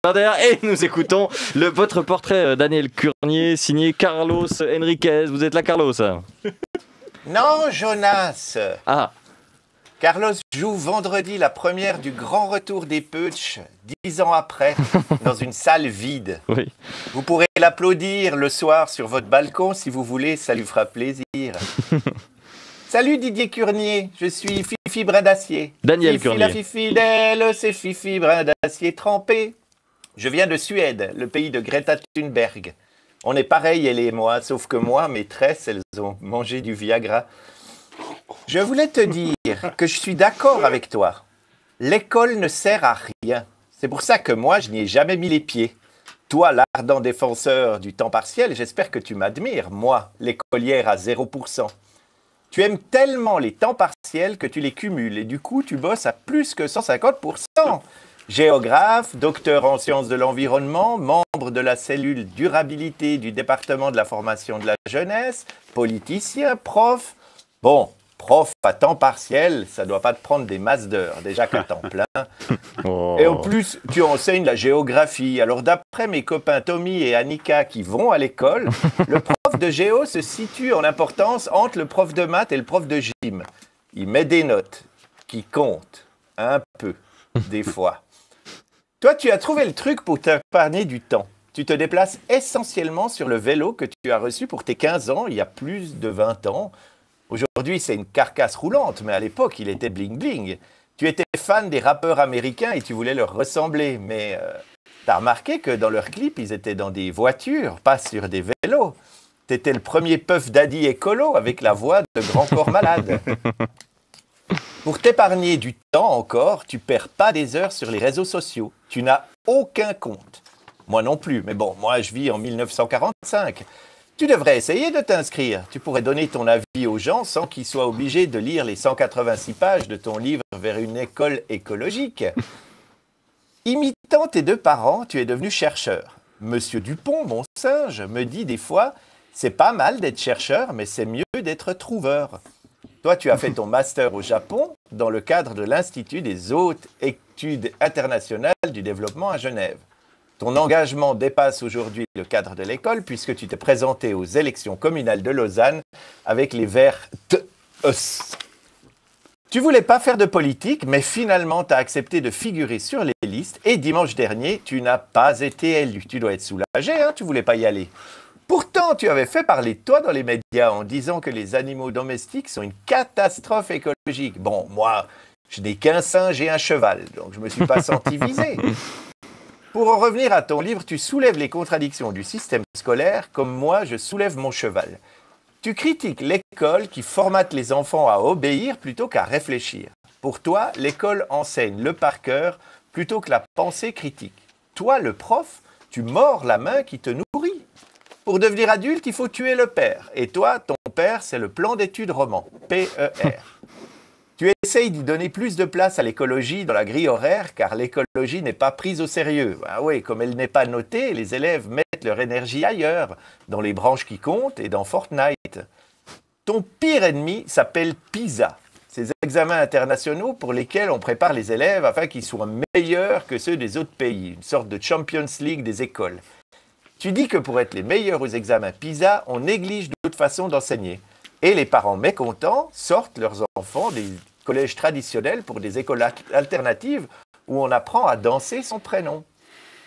Et nous écoutons votre portrait, Daniel Curnier, signé Carlos Enriquez. Vous êtes là, Carlos? Non, Jonas. Ah. Carlos joue vendredi la première du grand retour des Putsch, 10 ans après, dans une salle vide. Oui. Vous pourrez l'applaudir le soir sur votre balcon si vous voulez, ça lui fera plaisir. Salut Didier Curnier, je suis Fifi Brin d'Acier. Daniel Fifi, Curnier. la Fifi d'elle, c'est Fifi Brin d'Acier trempé. Je viens de Suède, le pays de Greta Thunberg. On est pareil, elle et moi, sauf que moi, mes tresses, elles ont mangé du Viagra. Je voulais te dire que je suis d'accord avec toi. L'école ne sert à rien. C'est pour ça que moi, je n'y ai jamais mis les pieds. Toi, l'ardent défenseur du temps partiel, j'espère que tu m'admires. Moi, l'écolière à 0%. Tu aimes tellement les temps partiels que tu les cumules et du coup, tu bosses à plus que 150%. Géographe, docteur en sciences de l'environnement, membre de la cellule durabilité du département de la formation de la jeunesse, politicien, prof. Bon, prof à temps partiel, ça ne doit pas te prendre des masses d'heures, déjà qu'à temps plein. Oh. Et en plus, tu enseignes la géographie. Alors d'après mes copains Tommy et Annika qui vont à l'école, le prof de géo se situe en importance entre le prof de maths et le prof de gym. Il met des notes qui comptent un peu, des fois. Toi, tu as trouvé le truc pour t'épargner du temps. Tu te déplaces essentiellement sur le vélo que tu as reçu pour tes 15 ans, il y a plus de 20 ans. Aujourd'hui, c'est une carcasse roulante, mais à l'époque, il était bling-bling. Tu étais fan des rappeurs américains et tu voulais leur ressembler, mais tu as remarqué que dans leurs clips, ils étaient dans des voitures, pas sur des vélos. Tu étais le premier Puff Daddy écolo avec la voix de Grand Corps Malade. Pour t'épargner du temps encore, tu perds pas des heures sur les réseaux sociaux. Tu n'as aucun compte. Moi non plus, mais bon, moi je vis en 1945. Tu devrais essayer de t'inscrire. Tu pourrais donner ton avis aux gens sans qu'ils soient obligés de lire les 186 pages de ton livre vers une école écologique. Imitant tes deux parents, tu es devenu chercheur. Monsieur Dupont, mon singe, me dit des fois, c'est pas mal d'être chercheur, mais c'est mieux d'être trouveur. Toi, tu as fait ton master au Japon dans le cadre de l'Institut des hautes études internationales du développement à Genève. Ton engagement dépasse aujourd'hui le cadre de l'école puisque tu t'es présenté aux élections communales de Lausanne avec les Verts. Tu voulais pas faire de politique, mais finalement, tu as accepté de figurer sur les listes et dimanche dernier, tu n'as pas été élu. Tu dois être soulagé, hein, tu voulais pas y aller. Pourtant, tu avais fait parler de toi dans les médias en disant que les animaux domestiques sont une catastrophe écologique. Bon, moi, je n'ai qu'un singe et un cheval, donc je ne me suis pas senti visé. Pour en revenir à ton livre, tu soulèves les contradictions du système scolaire comme moi, je soulève mon cheval. Tu critiques l'école qui formate les enfants à obéir plutôt qu'à réfléchir. Pour toi, l'école enseigne le par cœur plutôt que la pensée critique. Toi, le prof, tu mords la main qui te nourrit. Pour devenir adulte, il faut tuer le père. Et toi, ton père, c'est le plan d'études roman, PER. Tu essayes d'y donner plus de place à l'écologie dans la grille horaire, car l'écologie n'est pas prise au sérieux. Ah oui, comme elle n'est pas notée, les élèves mettent leur énergie ailleurs, dans les branches qui comptent et dans Fortnite. Ton pire ennemi s'appelle PISA, ces examens internationaux pour lesquels on prépare les élèves afin qu'ils soient meilleurs que ceux des autres pays, une sorte de Champions League des écoles. Tu dis que pour être les meilleurs aux examens PISA, on néglige d'autres façons d'enseigner. Et les parents mécontents sortent leurs enfants des collèges traditionnels pour des écoles alternatives où on apprend à danser son prénom.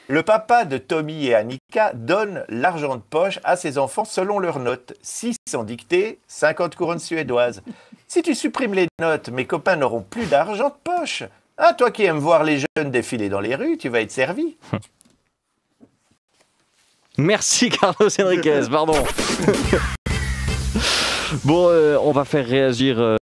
Le papa de Tommy et Annika donne l'argent de poche à ses enfants selon leurs notes. 6 en dictée, 50 couronnes suédoises. Si tu supprimes les notes, mes copains n'auront plus d'argent de poche. Ah, toi qui aimes voir les jeunes défiler dans les rues, tu vas être servi. Merci Carlos Enriquez, pardon. Bon, on va faire réagir